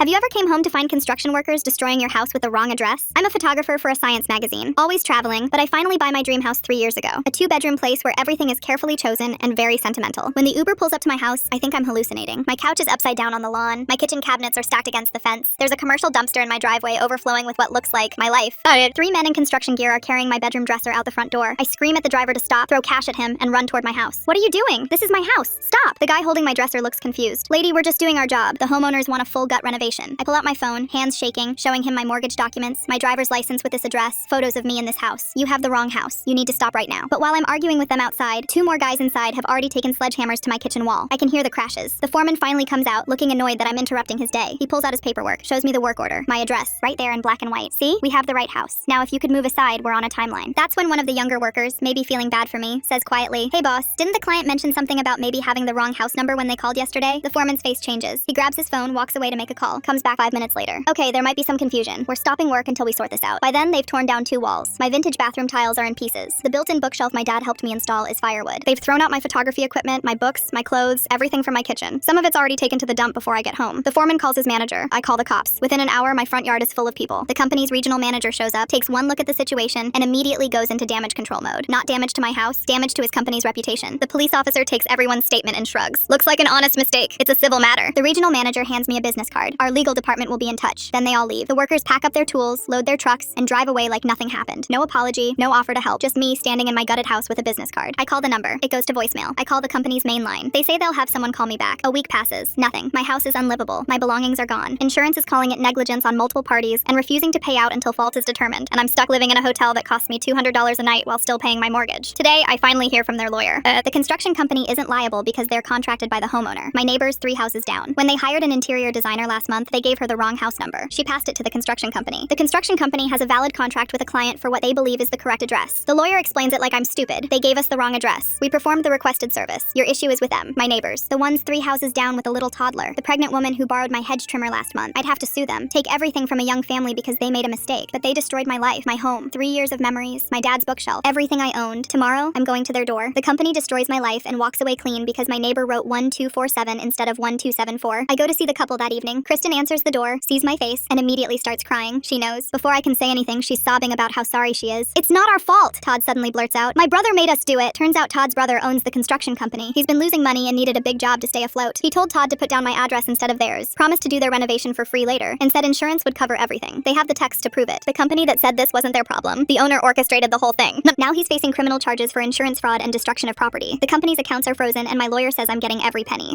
Have you ever came home to find construction workers destroying your house with the wrong address? I'm a photographer for a science magazine, always traveling, but I finally buy my dream house 3 years ago. A 2-bedroom place where everything is carefully chosen and very sentimental. When the Uber pulls up to my house, I think I'm hallucinating. My couch is upside down on the lawn, my kitchen cabinets are stacked against the fence, there's a commercial dumpster in my driveway overflowing with what looks like my life. 3 men in construction gear are carrying my bedroom dresser out the front door. I scream at the driver to stop, throw cash at him, and run toward my house. What are you doing? This is my house. Stop! The guy holding my dresser looks confused. Lady, we're just doing our job. The homeowners want a full gut renovation. I pull out my phone, hands shaking, showing him my mortgage documents, my driver's license with this address, photos of me in this house. You have the wrong house. You need to stop right now. But while I'm arguing with them outside, 2 more guys inside have already taken sledgehammers to my kitchen wall. I can hear the crashes. The foreman finally comes out, looking annoyed that I'm interrupting his day. He pulls out his paperwork, shows me the work order, my address, right there in black and white. See? We have the right house. Now if you could move aside, we're on a timeline. That's when one of the younger workers, maybe feeling bad for me, says quietly, "Hey boss, didn't the client mention something about maybe having the wrong house number when they called yesterday?" The foreman's face changes. He grabs his phone, walks away to make a call, comes back 5 minutes later. "Okay, there might be some confusion. We're stopping work until we sort this out." By then, they've torn down 2 walls. My vintage bathroom tiles are in pieces. The built-in bookshelf my dad helped me install is firewood. They've thrown out my photography equipment, my books, my clothes, everything from my kitchen. Some of it's already taken to the dump before I get home. The foreman calls his manager. I call the cops. Within an hour, my front yard is full of people. The company's regional manager shows up, takes one look at the situation, and immediately goes into damage control mode. Not damage to my house, damage to his company's reputation. The police officer takes everyone's statement and shrugs. Looks like an honest mistake. It's a civil matter. The regional manager hands me a business card. Our legal department will be in touch. Then they all leave. The workers pack up their tools, load their trucks, and drive away like nothing happened. No apology, no offer to help. Just me standing in my gutted house with a business card. I call the number. It goes to voicemail. I call the company's main line. They say they'll have someone call me back. A week passes. Nothing. My house is unlivable. My belongings are gone. Insurance is calling it negligence on multiple parties and refusing to pay out until fault is determined. And I'm stuck living in a hotel that costs me $200 a night while still paying my mortgage. Today, I finally hear from their lawyer. The construction company isn't liable because they're contracted by the homeowner. My neighbor's 3 houses down. When they hired an interior designer last month, they gave her the wrong house number. She passed it to the construction company. The construction company has a valid contract with a client for what they believe is the correct address. The lawyer explains it like I'm stupid. They gave us the wrong address. We performed the requested service. Your issue is with them, my neighbors. The ones 3 houses down with a little toddler. The pregnant woman who borrowed my hedge trimmer last month. I'd have to sue them. Take everything from a young family because they made a mistake. But they destroyed my life, my home, 3 years of memories, my dad's bookshelf, everything I owned. Tomorrow, I'm going to their door. The company destroys my life and walks away clean because my neighbor wrote 1247 instead of 1274. I go to see the couple that evening. Kristen answers the door, sees my face, and immediately starts crying. She knows. Before I can say anything, she's sobbing about how sorry she is. "It's not our fault," Todd suddenly blurts out. "My brother made us do it." Turns out Todd's brother owns the construction company. He's been losing money and needed a big job to stay afloat. He told Todd to put down my address instead of theirs, promised to do their renovation for free later, and said insurance would cover everything. They have the text to prove it. The company that said this wasn't their problem. The owner orchestrated the whole thing. Now he's facing criminal charges for insurance fraud and destruction of property. The company's accounts are frozen, and my lawyer says I'm getting every penny.